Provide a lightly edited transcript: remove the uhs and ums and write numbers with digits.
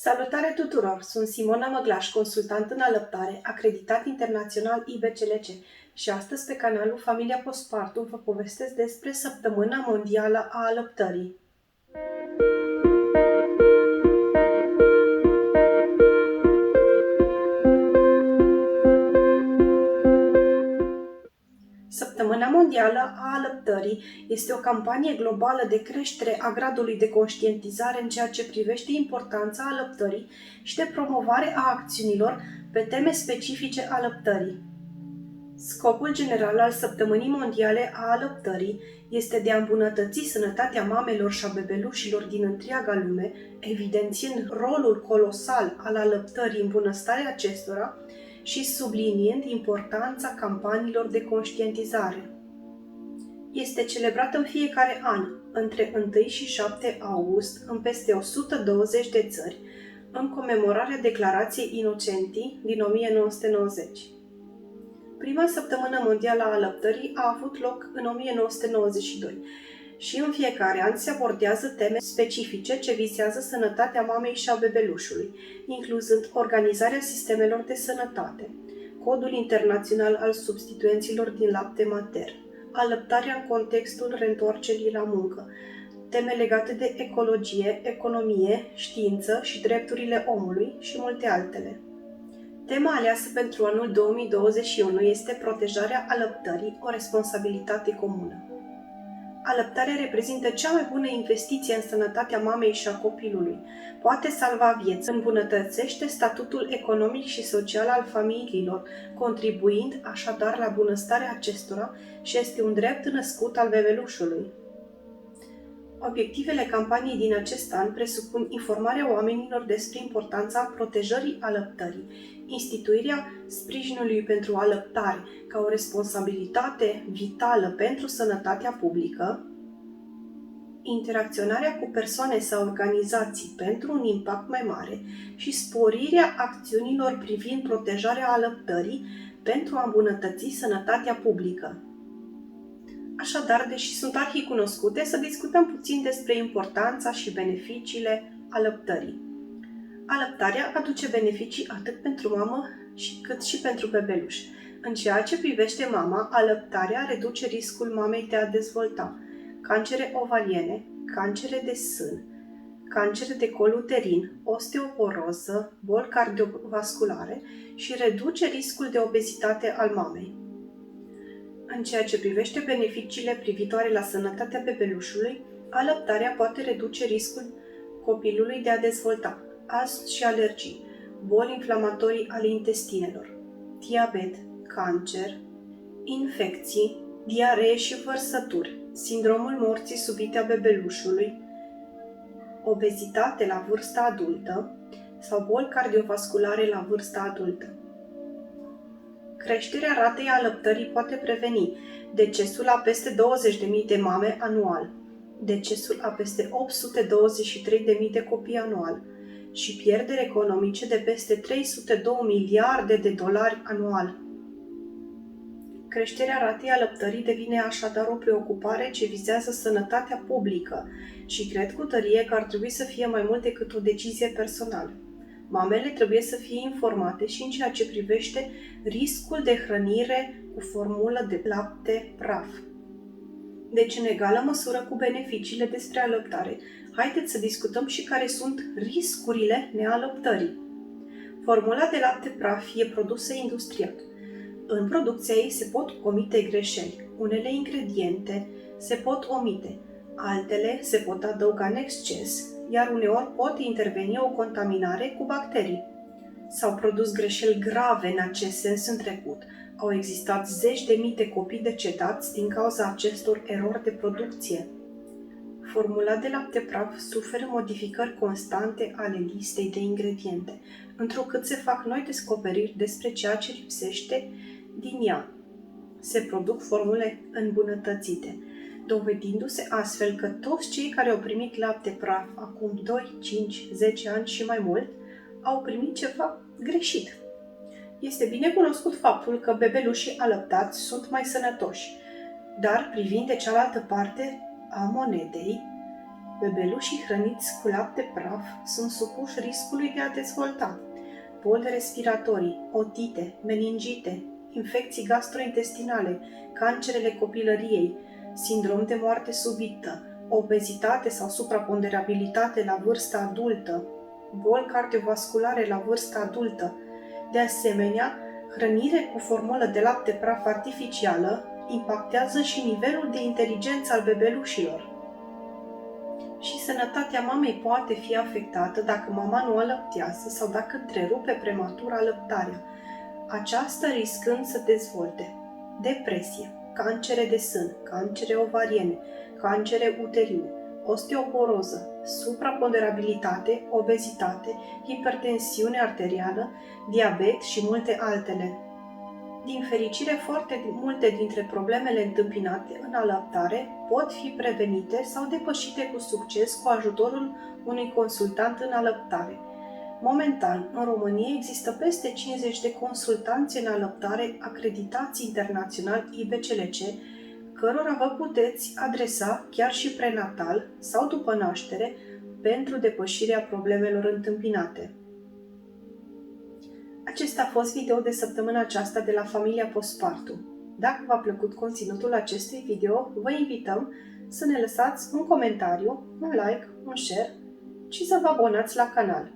Salutare tuturor! Sunt Simona Măglaș, consultant în alăptare, acreditat internațional IBCLC și astăzi pe canalul Familia Postpartum vă povestesc despre Săptămâna Mondială a Alăptării. Săptămâna Mondială a Alăptării este o campanie globală de creștere a gradului de conștientizare în ceea ce privește importanța alăptării și de promovare a acțiunilor pe teme specifice alăptării. Scopul general al Săptămânii Mondiale a Alăptării este de a îmbunătăți sănătatea mamelor și a bebelușilor din întreaga lume, evidențiind rolul colosal al alăptării în bunăstarea acestora și subliniind importanța campaniilor de conștientizare. Este celebrată în fiecare an, între 1 și 7 august, în peste 120 de țări, în comemorarea Declarației Inocentii din 1990. Prima Săptămână Mondială a Alăptării a avut loc în 1992 și în fiecare an se abordează teme specifice ce vizează sănătatea mamei și a bebelușului, incluzând organizarea sistemelor de sănătate, codul internațional al substituenților din lapte matern, alăptarea în contextul reîntoarcerii la muncă, teme legate de ecologie, economie, știință și drepturile omului și multe altele. Tema aleasă pentru anul 2021 este protejarea alăptării, o responsabilitate comună. Alăptarea reprezintă cea mai bună investiție în sănătatea mamei și a copilului. Poate salva vieți, îmbunătățește statutul economic și social al familiilor, contribuind așadar la bunăstarea acestora și este un drept născut al bebelușului. Obiectivele campaniei din acest an presupun informarea oamenilor despre importanța protejării alăptării, instituirea sprijinului pentru alăptare ca o responsabilitate vitală pentru sănătatea publică, interacționarea cu persoane sau organizații pentru un impact mai mare și sporirea acțiunilor privind protejarea alăptării pentru a îmbunătăți sănătatea publică. Așadar, deși sunt arhicunoscute, să discutăm puțin despre importanța și beneficiile alăptării. Alăptarea aduce beneficii atât pentru mamă cât și pentru bebeluș. În ceea ce privește mama, alăptarea reduce riscul mamei de a dezvolta cancere ovariene, cancere de sân, cancere de col uterin, osteoporoză, boli cardiovasculare și reduce riscul de obezitate al mamei. În ceea ce privește beneficiile privitoare la sănătatea bebelușului, alăptarea poate reduce riscul copilului de a dezvolta astm și alergii, boli inflamatorii ale intestinelor, diabet, cancer, infecții, diaree și vărsături, sindromul morții subite a bebelușului, obezitate la vârsta adultă sau boli cardiovasculare la vârsta adultă. Creșterea ratei alăptării poate preveni decesul a peste 20.000 de mame anual, decesul a peste 823.000 de copii anual și pierderi economice de peste 302 miliarde de dolari anual. Creșterea ratei alăptării devine așadar o preocupare ce vizează sănătatea publică și cred cu tărie că ar trebui să fie mai mult decât o decizie personală. Mamele trebuie să fie informate și în ceea ce privește riscul de hrănire cu formulă de lapte praf. Deci, în egală măsură cu beneficiile despre alăptare, haideți să discutăm și care sunt riscurile nealăptării. Formula de lapte praf e produsă industrial. În producția ei se pot comite greșeli. Unele ingrediente se pot omite, altele se pot adăuga în exces, iar uneori poate interveni o contaminare cu bacterii. S-au produs greșeli grave în acest sens în trecut. Au existat 10.000 de copii decedați din cauza acestor erori de producție. Formula de lapte praf suferă modificări constante ale listei de ingrediente, întrucât se fac noi descoperiri despre ceea ce lipsește din ea. Se produc formule îmbunătățite, dovedindu-se astfel că toți cei care au primit lapte praf acum 2, 5, 10 ani și mai mult au primit ceva greșit. Este bine cunoscut faptul că bebelușii alăptați sunt mai sănătoși, dar privind de cealaltă parte a monedei, Bebelușii hrăniți cu lapte praf sunt supuși riscului de a dezvolta boli respiratorii, otite, meningite, infecții gastrointestinale, cancerele copilăriei, sindrom de moarte subită, obezitate sau supraponderabilitate la vârsta adultă, boli cardiovasculare la vârsta adultă. De asemenea, hrănire cu formulă de lapte praf artificială impactează și nivelul de inteligență al bebelușilor. Și sănătatea mamei poate fi afectată dacă mama nu alăptează sau dacă întrerupe prematur alăptarea, aceasta riscând să dezvolte depresie, cancere de sân, cancere ovariene, cancere uterine, osteoporoză, supraponderabilitate, obezitate, hipertensiune arterială, diabet și multe altele. Din fericire, foarte multe dintre problemele întâmpinate în alăptare pot fi prevenite sau depășite cu succes cu ajutorul unui consultant în alăptare. Momentan, în România există peste 50 de consultanți în alăptare acreditați internațional IBCLC, cărora vă puteți adresa chiar și prenatal sau după naștere pentru depășirea problemelor întâmpinate. Acesta a fost video de săptămâna aceasta de la Familia Postpartum. Dacă v-a plăcut conținutul acestui video, vă invităm să ne lăsați un comentariu, un like, un share și să vă abonați la canal.